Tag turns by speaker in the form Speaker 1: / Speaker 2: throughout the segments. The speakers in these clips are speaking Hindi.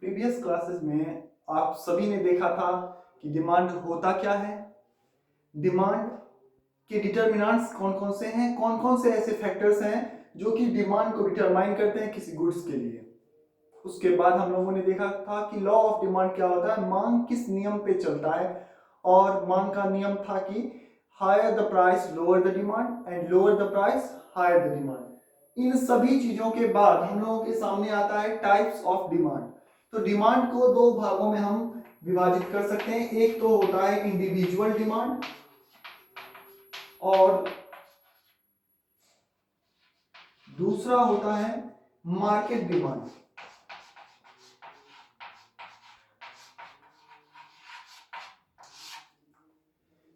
Speaker 1: प्रीवियस क्लासेस में आप सभी ने देखा था कि डिमांड होता क्या है। डिमांड के डिटरमिनेंट्स कौन कौन से हैं, कौन कौन से ऐसे फैक्टर्स हैं जो कि डिमांड को डिटरमाइन करते हैं किसी गुड्स के लिए। उसके बाद हम लोगों ने देखा था कि लॉ ऑफ डिमांड क्या होता है, मांग किस नियम पे चलता है। और मांग का नियम था कि higher the price lower the demand and lower the price higher the demand. इन सभी चीजों के बाद हम लोगों के सामने आता है टाइप्स ऑफ डिमांड। तो डिमांड को दो भागों में हम विभाजित कर सकते हैं। एक तो होता है इंडिविजुअल डिमांड और दूसरा होता है मार्केट डिमांड।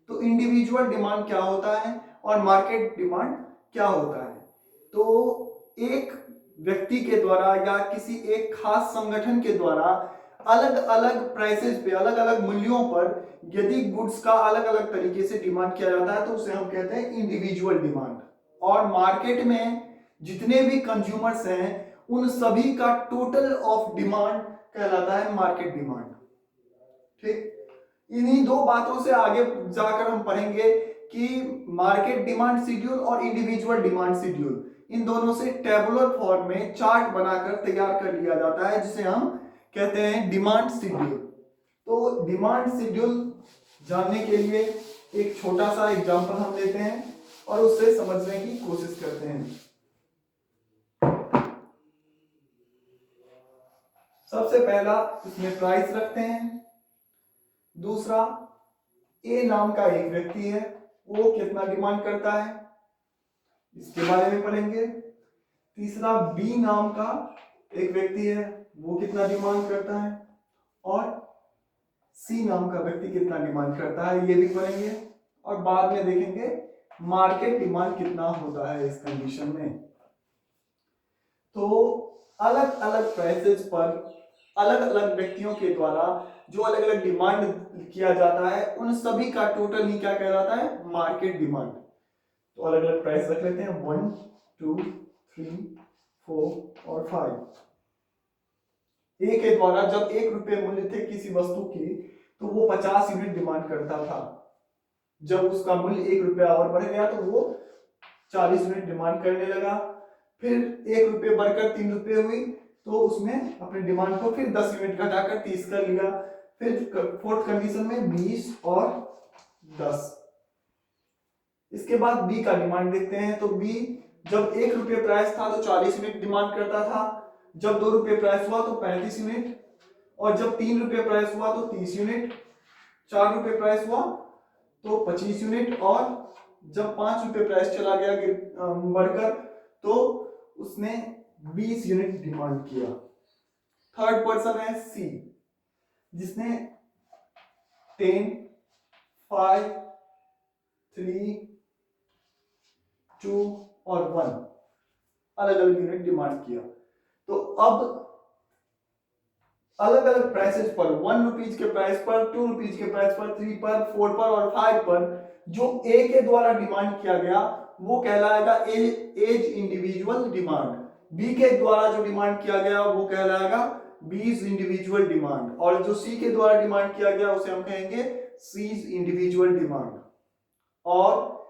Speaker 1: तो इंडिविजुअल डिमांड क्या होता है और मार्केट डिमांड क्या होता है। तो एक व्यक्ति के द्वारा या किसी एक खास संगठन के द्वारा अलग अलग प्राइसेस पे, अलग अलग मूल्यों पर यदि गुड्स का अलग अलग तरीके से डिमांड किया जाता है तो उसे हम कहते हैं इंडिविजुअल डिमांड। और मार्केट में जितने भी कंज्यूमर्स हैं उन सभी का टोटल ऑफ डिमांड कहलाता है मार्केट डिमांड। ठीक, इन्हीं दो बातों से आगे जाकर हम पढ़ेंगे कि मार्केट डिमांड शेड्यूल और इंडिविजुअल डिमांड शेड्यूल, इन दोनों से टेबुलर फॉर्म में चार्ट बनाकर तैयार कर लिया जाता है जिसे हम कहते हैं डिमांड शेड्यूल। तो डिमांड शेड्यूल जानने के लिए एक छोटा सा एग्जांपल हम लेते हैं और उससे समझने की कोशिश करते हैं। सबसे पहला इसमें प्राइस रखते हैं। दूसरा, ए नाम का एक व्यक्ति है, वो कितना डिमांड करता है इसके बारे में पढ़ेंगे। तीसरा, बी नाम का एक व्यक्ति है, वो कितना डिमांड करता है। और सी नाम का व्यक्ति कितना डिमांड करता है, ये भी पढ़ेंगे। और बाद में देखेंगे मार्केट डिमांड कितना होता है इस कंडीशन में। तो अलग अलग प्राइसेस पर अलग अलग व्यक्तियों के द्वारा जो अलग अलग डिमांड किया जाता है उन सभी का टोटल ही क्या कहलाता है, मार्केट डिमांड। तो अलग अलग प्राइस रख लेते हैं, 1 2 3 4 और 5। ए के द्वारा जब 1 रुपये मूल्य थे किसी वस्तु की तो वो 50 यूनिट डिमांड करता था। जब उसका मूल्य 1 रुपया और बढ़ गया तो वो 40 यूनिट डिमांड करने लगा। फिर 1 रुपये बढ़कर 3 रुपये हुई तो उसमें अपने डिमांड को फिर 10 यूनिट घटाकर 30 कर लिया। फिर फोर्थ कंडीशन में 20 और 10। इसके बाद बी का डिमांड देखते हैं। तो बी जब 1 रुपये प्राइस था तो 40 यूनिट डिमांड करता था। जब 2 रुपये प्राइस हुआ तो 35 यूनिट। और जब 3 रुपये प्राइस हुआ तो 30 यूनिट। 4 रुपये प्राइस हुआ तो 25 यूनिट। और जब 5 रुपये प्राइस चला गया बढ़कर तो उसने 20 यूनिट डिमांड किया। थर्ड पर्सन है सी, जिसने 10 5 3 2 और 1 अलग अलग यूनिट डिमांड किया। तो अब अलग अलग प्राइसेस पर, 1 रुपीज के प्राइस पर, 2 रुपीज के प्राइस पर, 3 पर, 4 पर और 5 पर जो ए के द्वारा डिमांड किया गया वो कहलाएगा एज इंडिविजुअल डिमांड। बी के द्वारा जो डिमांड किया गया वो कहलाएगा बीज इंडिविजुअल डिमांड। और जो सी के द्वारा डिमांड किया गया उसे हम कहेंगे सीज इंडिविजुअल डिमांड। और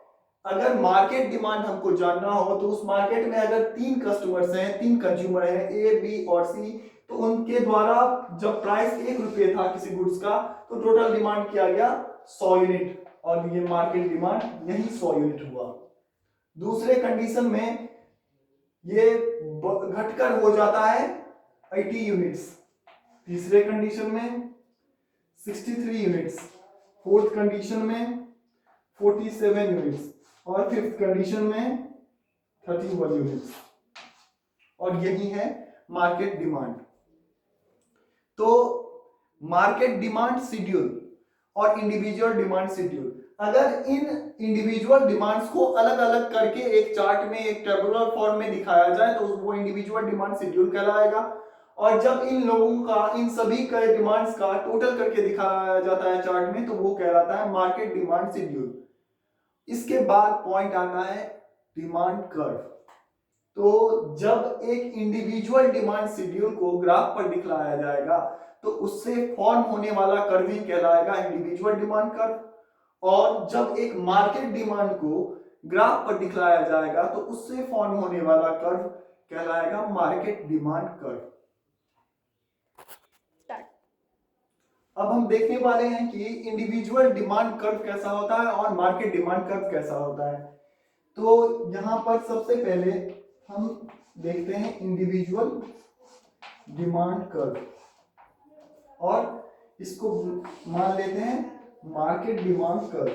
Speaker 1: अगर मार्केट डिमांड हमको जानना हो तो उस मार्केट में अगर 3 कस्टमर्स हैं, 3 कंज्यूमर हैं, ए बी और सी, तो उनके द्वारा जब प्राइस 1 रुपये था किसी गुड्स का तो टोटल डिमांड किया गया 100 यूनिट और ये मार्केट डिमांड यही 100 यूनिट हुआ। दूसरे कंडीशन में ये घटकर हो जाता है 80 यूनिट्स। तीसरे कंडीशन में 63 यूनिट्स। फोर्थ कंडीशन में 47 यूनिट्स और फिफ्थ कंडीशन में 31 यूनिट्स। और यही है मार्केट डिमांड। तो मार्केट डिमांड शेड्यूल और इंडिविजुअल डिमांड शेड्यूल, अगर इन इंडिविजुअल डिमांड्स को अलग अलग करके एक चार्ट में, एक टेबुलर फॉर्म में दिखाया जाए तो वो इंडिविजुअल डिमांड शेड्यूल कहलाएगा। और जब इन लोगों का, इन सभी के डिमांड्स का टोटल करके दिखाया जाता है चार्ट में तो वो कहलाता है मार्केट डिमांड शेड्यूल। इसके बाद पॉइंट आता है डिमांड कर्व। तो जब एक इंडिविजुअल डिमांड शेड्यूल को ग्राफ पर दिखलाया जाएगा तो उससे फॉर्म होने वाला कर्व ही कहलाएगा इंडिविजुअल डिमांड कर्व, और जब एक मार्केट डिमांड को ग्राफ पर दिखलाया जाएगा तो उससे फॉर्म होने वाला कर्व कहलाएगा मार्केट डिमांड कर्व। अब हम देखने वाले हैं कि इंडिविजुअल डिमांड कर्व कैसा होता है और मार्केट डिमांड कर्व कैसा होता है। तो यहां पर सबसे पहले हम देखते हैं इंडिविजुअल डिमांड कर्व और इसको मान लेते हैं मार्केट डिमांड कर्व।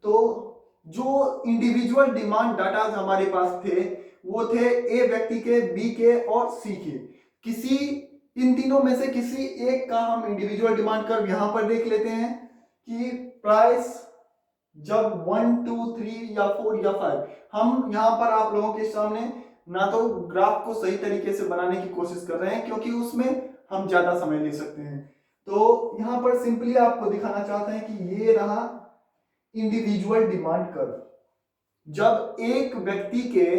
Speaker 1: तो जो इंडिविजुअल डिमांड डाटा हमारे पास थे वो थे ए व्यक्ति के, बी के और सी के। किसी इन तीनों में से किसी एक का हम इंडिविजुअल डिमांड कर्व यहां पर देख लेते हैं कि प्राइस जब 1 2 3 या 4 या 5, हम यहां पर आप लोगों के सामने ना तो ग्राफ को सही तरीके से बनाने की कोशिश कर रहे हैं क्योंकि उसमें हम ज्यादा समय ले सकते हैं। तो यहां पर सिंपली आपको दिखाना चाहते हैं कि ये रहा इंडिविजुअल डिमांड कर्व। जब एक व्यक्ति के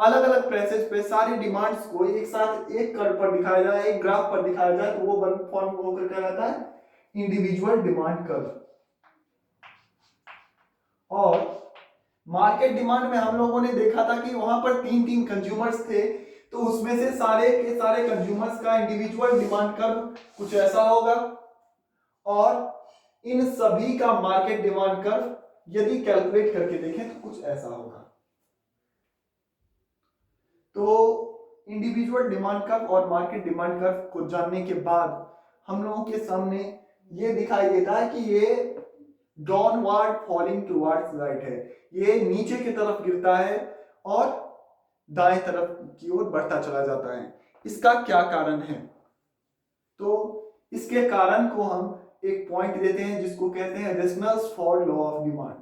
Speaker 1: अलग अलग प्राइसेस पे सारी डिमांड्स को एक साथ एक कर्व पर दिखाया जाए, एक ग्राफ पर दिखाया जाए, तो वो फॉर्म होकर कहलाता है इंडिविजुअल डिमांड कर्व। और मार्केट डिमांड में हम लोगों ने देखा था कि वहां पर तीन तीन कंज्यूमर्स थे, तो उसमें से सारे के सारे कंज्यूमर्स का इंडिविजुअल डिमांड कर्व कुछ ऐसा होगा और इन सभी का मार्केट डिमांड कर्व यदि कैलकुलेट करके देखें तो कुछ ऐसा होगा। तो इंडिविजुअल डिमांड कर्व और मार्केट डिमांड कर्व को जानने के बाद हम लोगों के सामने ये दिखाई देता है कि ये डाउनवर्ड फॉलिंग टुवर्ड्स राइट है, ये नीचे की तरफ गिरता है और दाएं तरफ की ओर बढ़ता चला जाता है। इसका क्या कारण है? तो इसके कारण को हम एक पॉइंट देते हैं जिसको कहते हैं rationals for law of demand.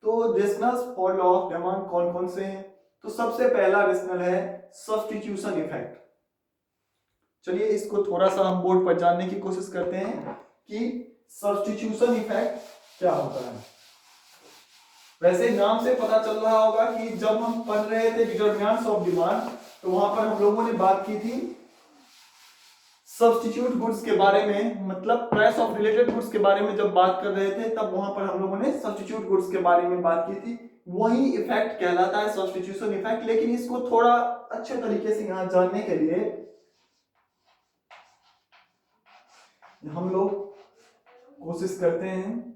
Speaker 1: तो rationals for law of demand कौन कौन से हैं? तो सबसे पहला रेशनल है सब्स्टिट्यूशन इफेक्ट। चलिए इसको थोड़ा सा हम बोर्ड पर जानने की कोशिश करते हैं कि सब्स्टिट्यूशन इफेक्ट क्या होता है। वैसे नाम से पता चल रहा होगा कि जब हम पढ़ रहे थे डिटरमिनेंट्स ऑफ डिमांड तो वहां पर हम लोगों ने बात की थी सब्स्टिट्यूट गुड्स के बारे में, मतलब प्राइस ऑफ रिलेटेड गुड्स के बारे में जब बात कर रहे थे तब वहां पर हम लोगों ने सब्स्टिट्यूट गुड्स के बारे में बात की थी। वही इफेक्ट कहलाता है सब्स्टिट्यूशन इफेक्ट, लेकिन इसको थोड़ा अच्छे तरीके से यहां जानने के लिए हम लोग कोशिश करते हैं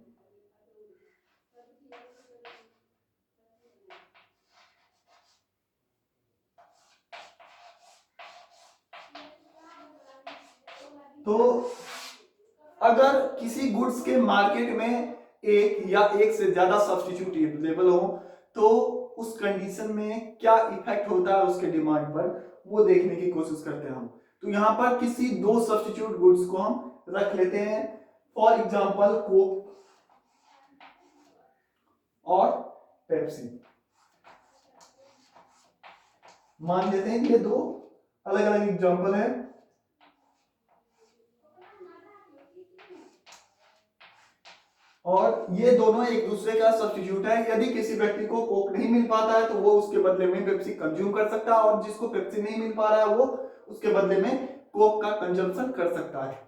Speaker 1: तो अगर किसी गुड्स के मार्केट में एक या एक से ज्यादा सब्स्टिट्यूट अवेलेबल हो तो उस कंडीशन में क्या इफेक्ट होता है उसके डिमांड पर, वो देखने की कोशिश करते हैं हम। तो यहां पर किसी दो सब्स्टिट्यूट गुड्स को हम रख लेते हैं, फॉर एग्जांपल कोक और पेप्सी मान लेते हैं। ये दो अलग अलग एग्जांपल है। और ये दोनों एक दूसरे का सब्स्टिट्यूट है। यदि किसी व्यक्ति को कोक नहीं मिल पाता है तो वो उसके बदले में पेप्सी कंज्यूम कर सकता है, और जिसको पेप्सी नहीं मिल पा रहा है वो उसके बदले में कोक का कंजम्पशन कर सकता है।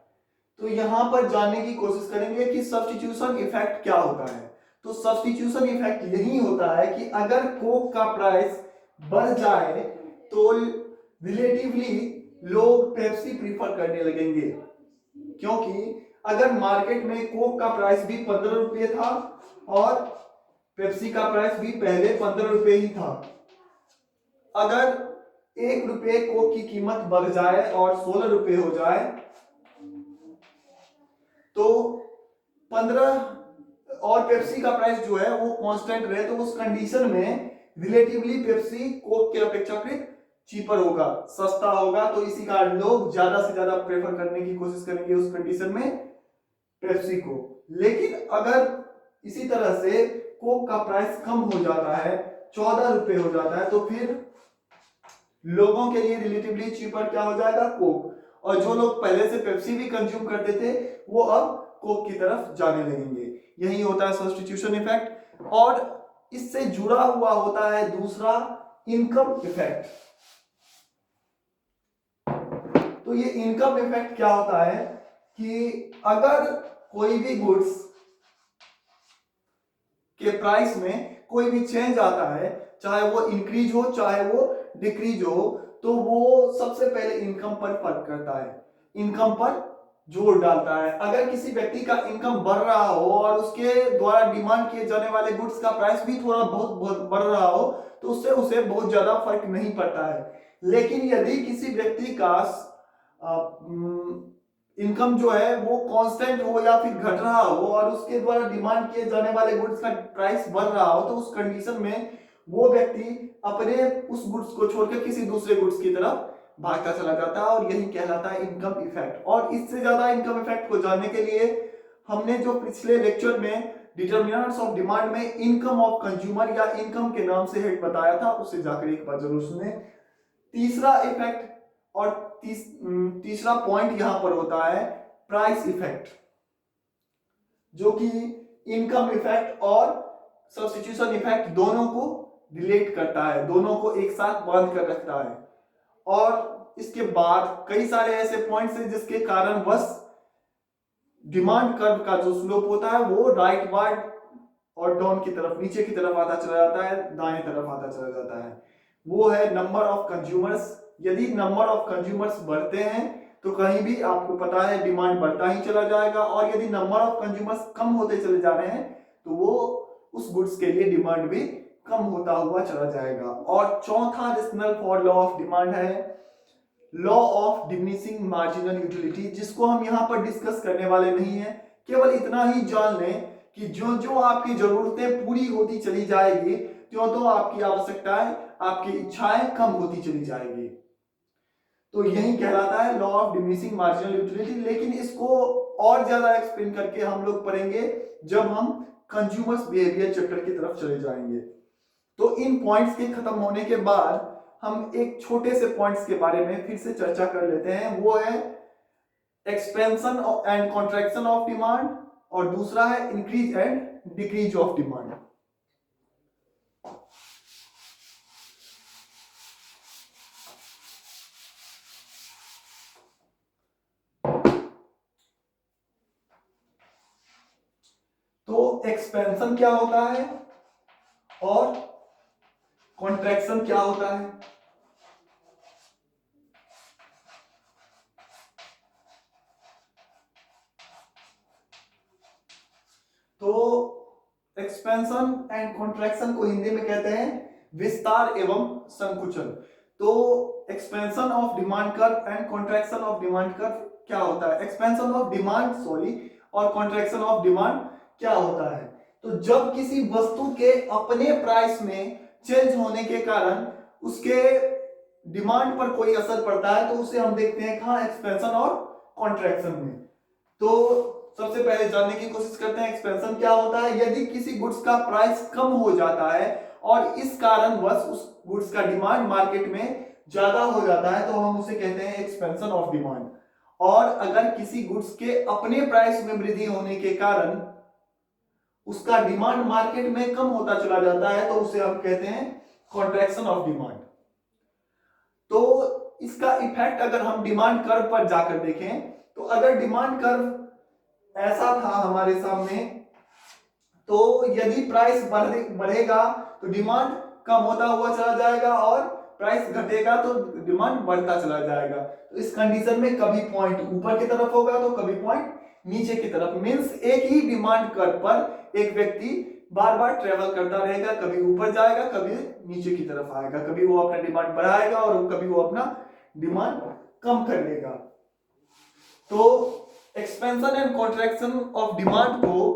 Speaker 1: तो यहां पर जानने की कोशिश करेंगे कि सब्स्टिट्यूशन इफेक्ट क्या होता है। तो सब्स्टिट्यूशन इफेक्ट यही होता है कि अगर कोक का प्राइस बढ़ जाए तो रिलेटिवली लोग पेप्सी प्रीफर करने लगेंगे, क्योंकि अगर मार्केट में कोक का प्राइस भी 15 रुपये था और पेप्सी का प्राइस भी पहले 15 रुपये ही था, अगर 1 रुपये कोक की कीमत बढ़ जाए और 16 रुपये हो जाए तो 15 और पेप्सी का प्राइस जो है वो कांस्टेंट रहे, तो उस कंडीशन में रिलेटिवली पेप्सी कोक के अपेक्षाकृत चीपर होगा, सस्ता होगा। तो इसी कारण लोग ज्यादा से ज्यादा प्रेफर करने की कोशिश करेंगे उस कंडीशन में पेप्सी को। लेकिन अगर इसी तरह से कोक का प्राइस कम हो जाता है, 14 रुपये हो जाता है, तो फिर लोगों के लिए रिलेटिवली चीपर क्या हो जाएगा? कोक। और जो लोग पहले से पेप्सी भी कंज्यूम करते थे वो अब कोक की तरफ जाने लगेंगे। यही होता है सब्स्टिट्यूशन इफेक्ट। और इससे जुड़ा हुआ होता है दूसरा इनकम इफेक्ट। तो ये इनकम इफेक्ट क्या होता है कि अगर कोई भी गुड्स के प्राइस में कोई भी चेंज आता है, चाहे वो इंक्रीज हो चाहे वो डिक्रीज हो, तो वो सबसे पहले इनकम पर फर्क करता है, इनकम पर जोर डालता है। अगर किसी व्यक्ति का इनकम बढ़ रहा हो और उसके द्वारा डिमांड किए जाने वाले गुड्स का प्राइस भी थोड़ा बहुत बढ़ रहा हो, तो उससे उसे बहुत ज्यादा फर्क नहीं पड़ता है। लेकिन यदि किसी व्यक्ति का इनकम जो है वो कांस्टेंट हो या फिर घट रहा हो और उसके द्वारा डिमांड किए जाने वाले गुड्स का प्राइस बढ़ रहा हो, तो उस कंडीशन में वो व्यक्ति अपने उस गुड्स को छोड़कर किसी दूसरे गुड्स की तरफ भागता चला जाता है, और यही कहलाता है इनकम इफेक्ट। और इससे ज्यादा इनकम इफेक्ट को जानने के लिए हमने जो पिछले लेक्चर में डिटर्मिनेंट्स ऑफ डिमांड में इनकम ऑफ कंज्यूमर या इनकम के नाम से हेड बताया था, उससे जाकर एक बार जरूर सुने। तीसरा इफेक्ट और तीसरा पॉइंट यहां पर होता है प्राइस इफेक्ट, जो कि इनकम इफेक्ट और सब्स्टिट्यूशन इफेक्ट दोनों को रिलेट करता है, दोनों को एक साथ बांध कर रखता है। और इसके बाद कई सारे ऐसे पॉइंट्स हैं जिसके कारण बस डिमांड कर्व का जो स्लोप होता है वो राइट वार्ड और डाउन की तरफ, नीचे की तरफ आता चला जाता है, दाएं तरफ आता चला जाता है। वो है नंबर ऑफ कंज्यूमर्स। यदि नंबर ऑफ कंज्यूमर्स बढ़ते हैं तो कहीं भी आपको पता है डिमांड बढ़ता ही चला जाएगा, और यदि नंबर ऑफ कंज्यूमर्स कम होते चले जा रहे हैं तो वो उस गुड्स के लिए डिमांड भी कम होता हुआ चला जाएगा। और चौथा rational for law of demand है law of diminishing marginal utility, जिसको हम यहां पर डिस्कस करने वाले नहीं है। केवल इतना ही जान लें कि जो जो आपकी जरूरतें पूरी होती चली जाएगी, त्यों तो आपकी आवश्यकताएं, आपकी इच्छाएं कम होती चली जाएगी। तो यही कहलाता है law of diminishing marginal utility. लेकिन इसको और ज्यादा एक्सप्लेन करके हम लोग पढ़ेंगे जब हम कंज्यूमर्स बिहेवियर चैप्टर की तरफ चले जाएंगे। तो इन पॉइंट्स के खत्म होने के बाद हम एक छोटे से पॉइंट्स के बारे में फिर से चर्चा कर लेते हैं। वो है expansion and contraction of demand, और दूसरा है increase and decrease of demand. तो एक्सपेंशन क्या होता है और कॉन्ट्रैक्शन क्या होता है? तो एक्सपेंशन एंड कॉन्ट्रैक्शन को हिंदी में कहते हैं विस्तार एवं संकुचन। तो expansion of demand curve and contraction of demand curve क्या होता है? एक्सपेंशन ऑफ डिमांड और कॉन्ट्रैक्शन ऑफ डिमांड क्या होता है? तो जब किसी वस्तु के अपने प्राइस में चेंज होने के कारण उसके डिमांड पर कोई असर पड़ता है, तो उसे हम देखते हैं कहां, एक्सपेंशन और कॉन्ट्रैक्शन में। तो सबसे पहले जानने की कोशिश करते हैं एक्सपेंशन क्या होता है। यदि किसी गुड्स का प्राइस कम हो जाता है और इस कारण बस उस गुड्स का डिमांड मार्केट में ज्यादा हो जाता है, तो हम उसे कहते हैं एक्सपेंशन ऑफ डिमांड। और अगर किसी गुड्स के अपने प्राइस में वृद्धि होने के कारण उसका डिमांड मार्केट में कम होता चला जाता है, तो उसे हम कहते हैं कॉन्ट्रैक्शन ऑफ डिमांड। तो इसका इफेक्ट अगर हम डिमांड कर्व पर जाकर देखें, तो अगर डिमांड कर्व ऐसा था हमारे सामने, तो यदि प्राइस बढ़ेगा तो डिमांड कम होता हुआ चला जाएगा, और प्राइस घटेगा तो डिमांड बढ़ता चला जाएगा। तो इस कंडीशन में कभी पॉइंट ऊपर की तरफ होगा तो कभी पॉइंट नीचे की तरफ। मींस एक ही डिमांड कर्व पर एक व्यक्ति बार बार ट्रेवल करता रहेगा, कभी ऊपर जाएगा कभी नीचे की तरफ आएगा, कभी वो अपना डिमांड बढ़ाएगा और कभी वो अपना डिमांड कम कर लेगा। तो expansion and contraction of demand को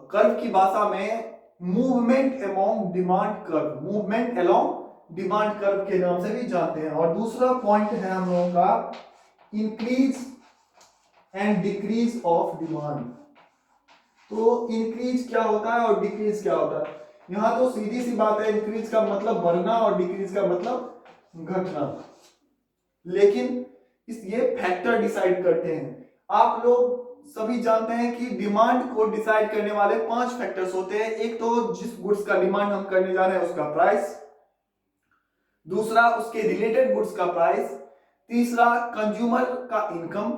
Speaker 1: कर्व की भाषा में movement among demand curve, movement along demand curve के नाम से भी जानते हैं। और दूसरा पॉइंट है हम लोगों का increase and decrease of demand. तो इंक्रीज क्या होता है और डिक्रीज क्या होता है? यहां तो सीधी सी बात है, इंक्रीज का मतलब बढ़ना और डिक्रीज का मतलब घटना। लेकिन ये फैक्टर डिसाइड करते हैं। आप लोग सभी जानते हैं कि डिमांड को डिसाइड करने वाले 5 फैक्टर्स होते हैं। एक तो जिस गुड्स का डिमांड हम करने जा रहे हैं उसका प्राइस, दूसरा उसके रिलेटेड गुड्स का प्राइस, तीसरा कंज्यूमर का इनकम,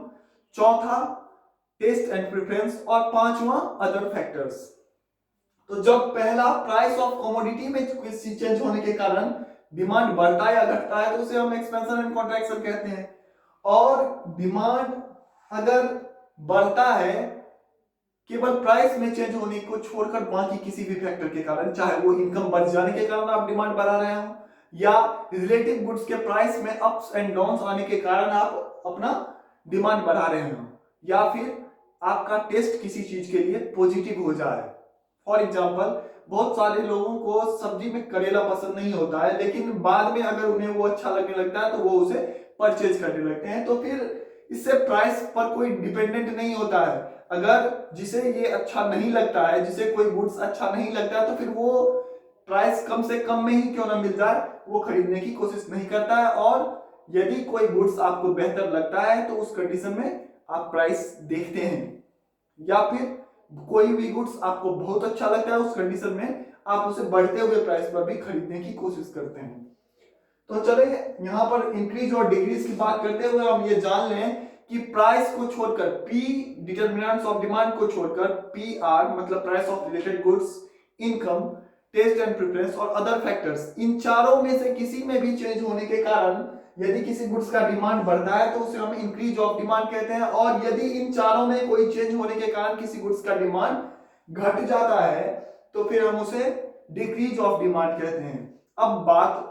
Speaker 1: चौथा टेस्ट एंड प्रेफरेंस और पांचवा अदर फैक्टर्स। तो जब पहला प्राइस ऑफ कमोडिटी में किसी चेंज होने के कारण डिमांड बढ़ता है या घटता है तो उसे हम एक्सपेंशन एंड कॉन्ट्रैक्शन कहते हैं। और डिमांड अगर बढ़ता है केवल प्राइस में चेंज होने को छोड़कर बाकी किसी भी फैक्टर के कारण, चाहे वो इनकम बढ़ जाने के कारण आप डिमांड बढ़ा रहे हो या रिलेटिव गुड्स के प्राइस में अप्स एंड डाउन्स आने के कारण आप अपना डिमांड बढ़ा रहे हो, या फिर आपका टेस्ट किसी चीज के लिए पॉजिटिव हो जाए। फॉर एग्जाम्पल, बहुत सारे लोगों को सब्जी में करेला पसंद नहीं होता है, लेकिन बाद में अगर उन्हें वो अच्छा लगने लगता है तो वो उसे परचेज करने लगते हैं। तो फिर इससे प्राइस पर कोई डिपेंडेंट नहीं होता है। अगर जिसे ये अच्छा नहीं लगता है, जिसे कोई गुड्स अच्छा नहीं लगता है, तो फिर वो प्राइस कम से कम में ही क्यों ना मिल जाए वो खरीदने की कोशिश नहीं करता है। और यदि कोई गुड्स आपको बेहतर लगता है तो उस कंडीशन में आप प्राइस देखते हैं, या फिर कोई भी गुड्स आपको बहुत अच्छा लगता है उस कंडीशन में आप उसे बढ़ते हुए प्राइस पर भी खरीदने की कोशिश करते हैं। तो चले यहां पर इंक्रीज और डिक्रीज की बात करते हुए हम ये जान लें कि प्राइस को छोड़कर, पी डिटरमिनेंट्स ऑफ डिमांड को छोड़कर, पी आर मतलब price of related goods, income, taste and preference और अदर फैक्टर्स, इन चारों में से किसी में भी चेंज होने के कारण यदि किसी गुड्स का डिमांड बढ़ता है तो उसे हम इंक्रीज ऑफ डिमांड कहते हैं। और यदि इन चारों में कोई चेंज होने के कारण किसी गुड्स का डिमांड घट जाता है तो फिर हम उसे डिक्रीज ऑफ डिमांड कहते हैं। अब बात,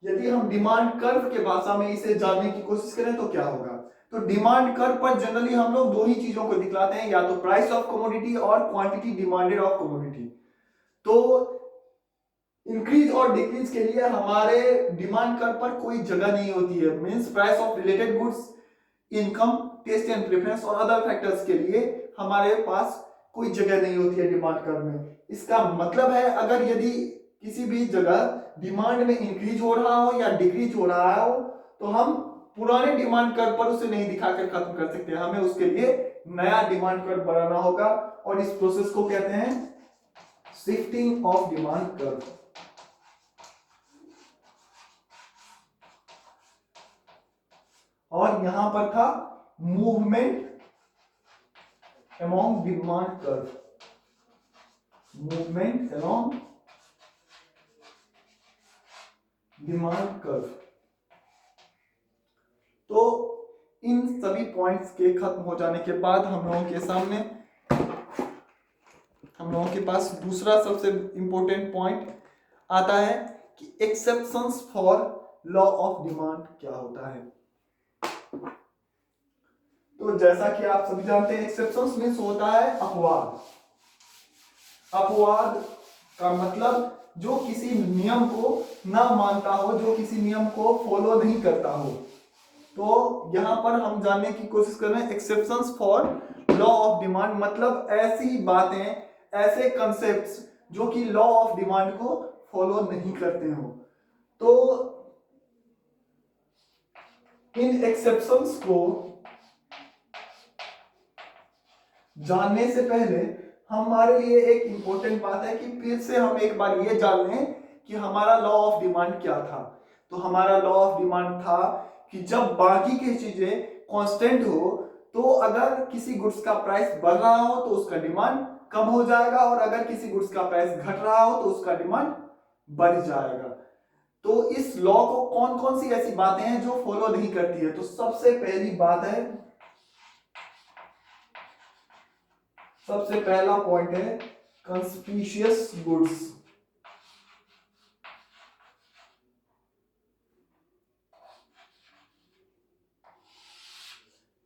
Speaker 1: यदि हम डिमांड कर्व के भाषा में इसे जानने की कोशिश करें तो क्या होगा, तो डिमांड कर्व पर जनरली हम लोग दो ही चीजों को दिखलाते हैं, या तो प्राइस ऑफ कमोडिटी और क्वांटिटी डिमांडेड ऑफ कमोडिटी। तो इंक्रीज और डिक्रीज के लिए हमारे डिमांड कर्व पर कोई जगह नहीं होती है। Means price of related goods, income, taste and preference और अदर फैक्टर्स के लिए हमारे पास कोई जगह नहीं होती है डिमांड कर्व में। इसका मतलब है अगर यदि किसी भी जगह डिमांड में इंक्रीज हो रहा हो या डिक्रीज हो रहा हो तो हम पुराने डिमांड कर्व पर उसे नहीं दिखाकर खत्म कर सकते, हमें उसके लिए नया डिमांड कर्व बनाना होगा और इस प्रोसेस को कहते हैं शिफ्टिंग ऑफ डिमांड कर्व। और यहां पर था movement among demand curve, movement among demand curve. तो इन सभी पॉइंट्स के खत्म हो जाने के बाद हम लोगों के पास दूसरा सबसे इंपॉर्टेंट पॉइंट आता है कि exceptions for law of demand क्या होता है। तो जैसा कि आप सभी जानते हैं एक्सेप्शंस मींस होता है अपवाद। अपवाद का मतलब जो किसी नियम को ना मानता हो, जो किसी नियम को फॉलो नहीं करता हो। तो यहां पर हम जानने की कोशिश कर रहे हैं exceptions for law of demand, मतलब ऐसी बातें, ऐसे कंसेप्ट्स जो कि लॉ ऑफ डिमांड को फॉलो नहीं करते हो। तो इन एक्सेप्शंस को जानने से पहले हमारे लिए एक इंपॉर्टेंट बात है कि फिर से हम एक बार ये जान लें कि हमारा लॉ ऑफ डिमांड क्या था। तो हमारा लॉ ऑफ डिमांड था कि जब बाकी की चीजें कांस्टेंट हो तो अगर किसी गुड्स का प्राइस बढ़ रहा हो तो उसका डिमांड कम हो जाएगा, और अगर किसी गुड्स का प्राइस घट रहा हो तो उसका डिमांड बढ़ जाएगा। तो इस लॉ को कौन कौन सी ऐसी बातें हैं जो फॉलो नहीं करती है। तो सबसे पहली बात है, सबसे पहला पॉइंट है कंस्पिशियस गुड्स।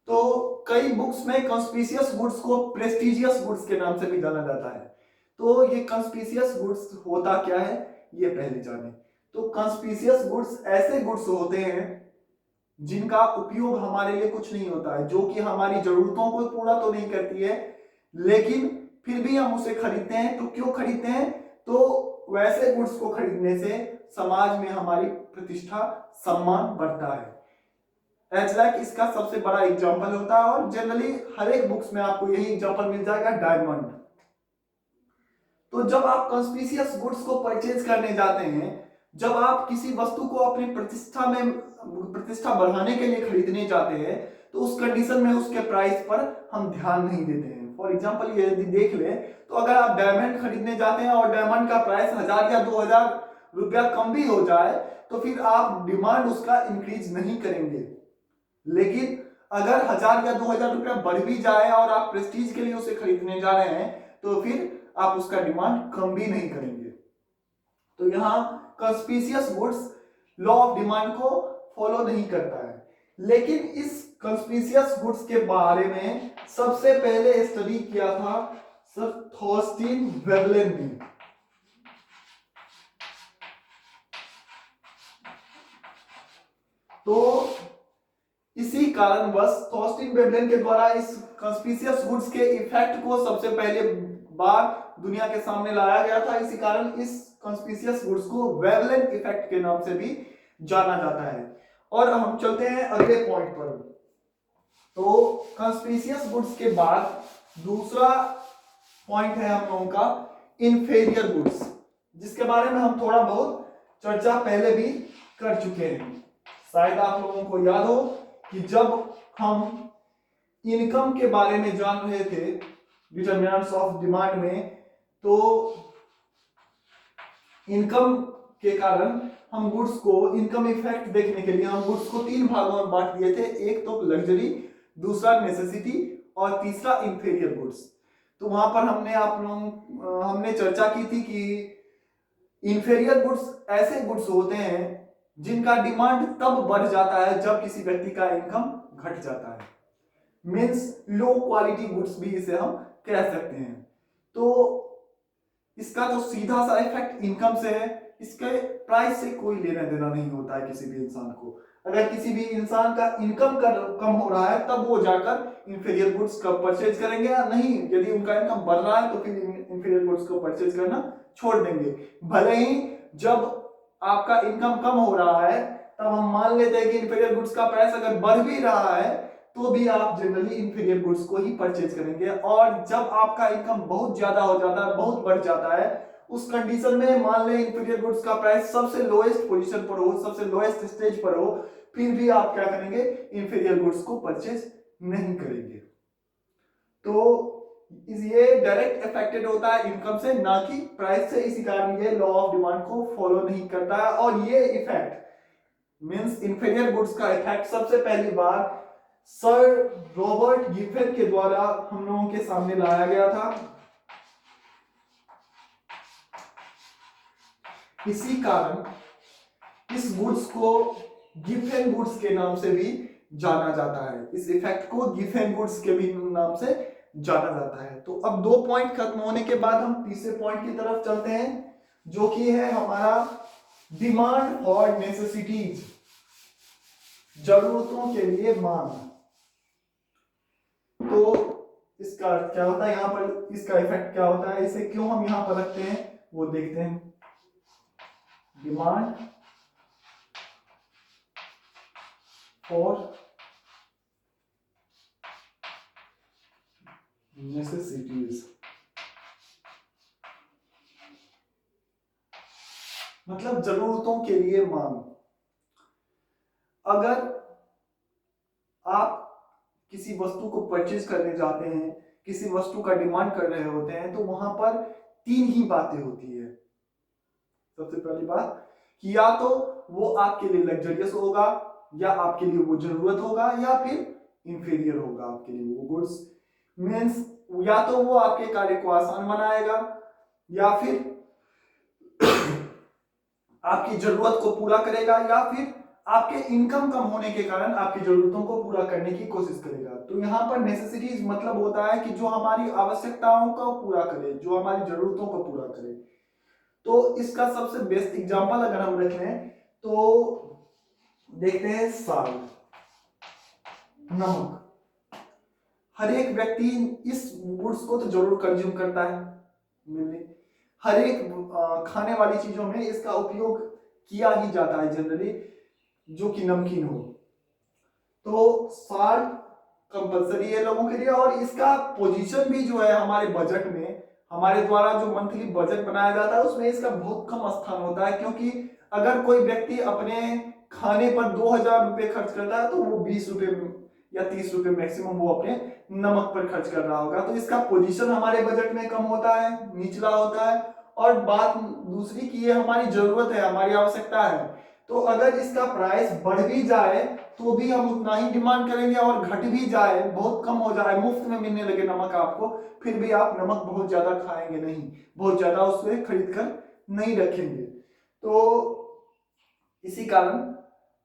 Speaker 1: तो कई बुक्स में कंस्पिशियस गुड्स को प्रेस्टिजियस गुड्स के नाम से भी जाना जाता है। तो ये कंस्पिशियस गुड्स होता क्या है ये पहले जाने। तो कंस्पिशियस गुड्स ऐसे गुड्स होते हैं जिनका उपयोग हमारे लिए कुछ नहीं होता है, जो कि हमारी जरूरतों को पूरा तो नहीं करती है, लेकिन फिर भी हम उसे खरीदते हैं। तो क्यों खरीदते हैं, तो वैसे गुड्स को खरीदने से समाज में हमारी प्रतिष्ठा, सम्मान बढ़ता है। एजलैक इसका सबसे बड़ा एग्जांपल होता है और जनरली हर एक बुक्स में आपको यही एग्जांपल मिल जाएगा, डायमंड। तो जब आप कंस्पिशियस गुड्स को परचेज करने जाते हैं, जब आप किसी वस्तु को अपनी प्रतिष्ठा बढ़ाने के लिए खरीदने जाते हैं, तो उस कंडीशन में उसके प्राइस पर हम ध्यान नहीं देते हैं। फॉर एग्जांपल ये यदि देख ले, तो अगर आप डायमंड खरीदने जाते हैं और डायमंड का प्राइस 1000 या 2000 रुपया कम भी हो जाए, तो फिर आप डिमांड उसका इंक्रीज नहीं करेंगे। लेकिन अगर 1000 या 2000 रुपया बढ़ भी जाए और आप प्रेस्टीज के लिए उसे खरीदने जा रहे हैं, तो फिर आप उसका डिमांड कम भी नहीं करेंगे। तो यहां कंस्पिशियस गुड्स लॉ ऑफ डिमांड को फॉलो नहीं करता है। लेकिन इस कंस्पिशियस गुड्स के बारे में सबसे पहले स्टडी किया था सर थॉर्स्टीन वेवलेन ने। तो इसी कारणवश थॉर्स्टीन वेवलेन के द्वारा इस कंस्पिशियस गुड्स के इफेक्ट को सबसे पहले बार दुनिया के सामने लाया गया था। इसी कारण इस कंस्पिशियस गुड्स को वेवलेन इफेक्ट के नाम से भी जाना जाता है। और हम चलते हैं अगले पॉइंट पर। तो कंस्पिशियस गुड्स के बाद दूसरा पॉइंट है हम लोगों का इंफेरियर गुड्स, जिसके बारे में हम थोड़ा बहुत चर्चा पहले भी कर चुके हैं। शायद आप लोगों को याद हो कि जब हम इनकम के बारे में जान रहे थे डिटरमिनेंट्स ऑफ डिमांड में, तो इनकम के कारण हम गुड्स को इनकम इफेक्ट देखने के लिए हम गुड्स को 3 भागों में बांट दिए थे। एक तो लग्जरी, दूसरा नेसेसिटी और तीसरा इंफीरियर गुड्स। तो वहां पर हमने चर्चा की थी कि इंफीरियर गुड्स ऐसे गुड्स होते हैं जिनका डिमांड तब बढ़ जाता है जब किसी व्यक्ति का इनकम घट जाता है। मीन्स लो क्वालिटी गुड्स भी इसे हम कह सकते हैं। तो इसका जो सीधा सा इफेक्ट इनकम से है, इसके प्राइस से कोई लेना देना नहीं होता है किसी भी इंसान को। अगर किसी भी इंसान का इनकम कम हो रहा है तब वो जाकर इंफीरियर गुड्स का परचेज करेंगे, या नहीं यदि उनका इनकम बढ़ रहा है तो फिर इंफीरियर गुड्स को परचेज करना छोड़ देंगे। भले ही जब आपका इनकम कम हो रहा है तब हम मान लेते हैं कि इंफीरियर गुड्स का प्राइस अगर बढ़ भी रहा है तो भी आप जनरली इंफीरियर गुड्स को ही परचेज करेंगे। और जब आपका इनकम बहुत ज्यादा हो जाता है, बहुत बढ़ जाता है, उस कंडीशन में मान लें इंफीरियर गुड्स का प्राइस सबसे लोएस्ट पोजीशन पर हो, सबसे लोएस्ट स्टेज पर हो, फिर भी आप क्या करेंगे, इंफीरियर गुड्स को परचेज नहीं करेंगे। तो ये डायरेक्ट अफेक्टेड होता है इनकम से, ना कि प्राइस से। इसी कारण ये लॉ ऑफ डिमांड को फॉलो नहीं करता है। और ये इफेक्ट मींस इंफीरियर गुड्स का इफेक्ट सबसे पहली बार सर रॉबर्ट गिफेन के द्वारा हम लोगों के सामने लाया गया था। इसी कारण इस गुड्स को गिफेन गुड्स के नाम से भी जाना जाता है। इस इफेक्ट को गिफेन गुड्स के भी नाम से जाना जाता है। तो अब 2 पॉइंट खत्म होने के बाद हम तीसरे पॉइंट की तरफ चलते हैं, जो कि है हमारा डिमांड फॉर नेसेसिटीज, जरूरतों के लिए मांग। तो इसका क्या होता है यहां पर, इसका इफेक्ट क्या होता है, इसे क्यों हम यहां पर रखते हैं वो देखते हैं। डिमांड फॉर नेसेसिटीज मतलब जरूरतों के लिए मांग। अगर आप किसी वस्तु को परचेज करने जाते हैं, किसी वस्तु का डिमांड कर रहे होते हैं, तो वहां पर 3 ही बातें होती है। सबसे पहली बात कि या तो वो आपके लिए लग्जरियस होगा, या आपके लिए वो जरूरत होगा, या फिर इंफीरियर होगा आपके लिए वो गुड्स। मीन्स या तो वो आपके कार्य को आसान बनाएगा, या फिर आपकी जरूरत को पूरा करेगा, या फिर आपके इनकम कम होने के कारण आपकी जरूरतों को पूरा करने की कोशिश करेगा। तो यहाँ पर नेसेसिटीज मतलब होता है कि जो हमारी आवश्यकताओं को पूरा करे, जो हमारी जरूरतों को पूरा करे। तो इसका सबसे बेस्ट एग्जांपल अगर हम रख लें तो देखते हैं साल्ट, नमक। हर एक व्यक्ति इस गुड्स को तो जरूर कंज्यूम करता है, हर एक खाने वाली चीजों में इसका उपयोग किया ही जाता है जनरली, जो कि नमकीन हो। तो साल्ट कंपलसरी है लोगों के लिए, और इसका पोजीशन भी जो है हमारे बजट में, हमारे द्वारा जो मंथली बजट बनाया जाता है उसमें इसका बहुत कम स्थान होता है। क्योंकि अगर कोई व्यक्ति अपने खाने पर 2000 रुपये खर्च करता है तो वो 20 रुपये या 30 रुपये मैक्सिमम वो अपने नमक पर खर्च कर रहा होगा। तो इसका पोजीशन हमारे बजट में कम होता है, निचला होता है। और बात दूसरी की ये हमारी जरूरत है, हमारी आवश्यकता है। तो अगर इसका प्राइस बढ़ भी जाए तो भी हम उतना ही डिमांड करेंगे, और घट भी जाए, बहुत कम हो जाए, मुफ्त में मिलने लगे नमक आपको, फिर भी आप नमक बहुत ज्यादा खाएंगे नहीं, बहुत ज्यादा उससे खरीद कर नहीं रखेंगे। तो इसी कारण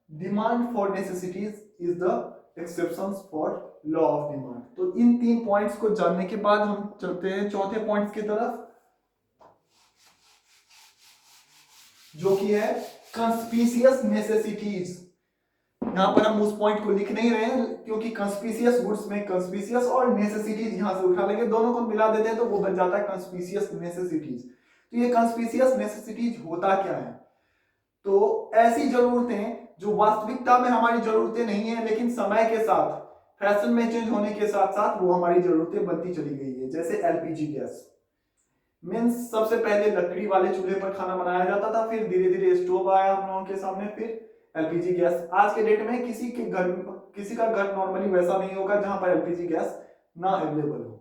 Speaker 1: demand for necessities is the exceptions for law of demand. तो इन 3 पॉइंट्स को जानने के बाद हम चलते हैं चौथे पॉइंट्स की तरफ, जो कि है कंस्पिशियस नेसेसिटीज। यहां पर हम उस पॉइंट को लिख नहीं रहे हैं क्योंकि कंस्पिशियस गुड्स में कंस्पिशियस और नेसेसिटीज यहां से उठा लेंगे, दोनों को मिला देते हैं तो वो बन जाता है कंस्पिशियस नेसेसिटीज। तो ये कंस्पिशियस नेसेसिटीज होता क्या है? तो ऐसी जरूरतें जो वास्तविकता में हमारी जरूरतें नहीं है, लेकिन समय के साथ, फैशन में चेंज होने के साथ साथ वो हमारी जरूरतें बनती चली गई है। जैसे एलपीजी गैस, मीन्स सबसे पहले लकड़ी वाले चूल्हे पर खाना बनाया जाता था, फिर धीरे धीरे स्टोव आया हम लोगों के सामने, फिर एलपीजी गैस। आज के डेट में किसी का घर नॉर्मली वैसा नहीं होगा जहां पर एलपीजी गैस ना अवेलेबल हो।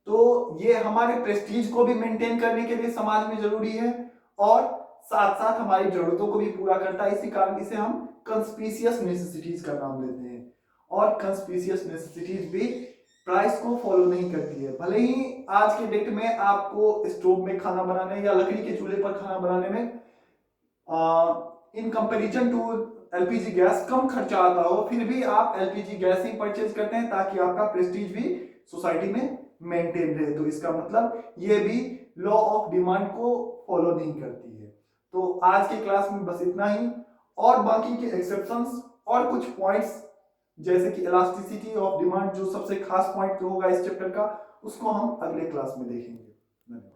Speaker 1: तो ये हमारे प्रेस्टीज को भी मेंटेन करने के लिए समाज में जरूरी है, और साथ साथ हमारी जरूरतों को भी पूरा करता है। इसी कारण इसे हम कंस्पिशियस नेसेसिटीज का नाम देते हैं। और कंस्पिशियस नेसेसिटीज भी प्राइस को फॉलो नहीं करती है। भले ही आज के डेट में आपको स्टोव में खाना बनाने या लकड़ी के चूल्हे पर खाना बनाने में in comparison to LPG gas कम खर्चा आता हो, फिर भी आप एलपीजी गैस ही परचेज करते हैं ताकि आपका प्रेस्टीज भी सोसाइटी में मेंटेन रहे। तो इसका मतलब ये भी लॉ ऑफ डिमांड को फॉलो नहीं करती है। तो आज की क्लास में बस इतना ही, और बाकी के एक्सेप्शंस और कुछ पॉइंट्स जैसे कि इलास्टिसिटी ऑफ डिमांड, जो सबसे खास पॉइंट जो होगा इस चैप्टर का, उसको हम अगले क्लास में देखेंगे। धन्यवाद।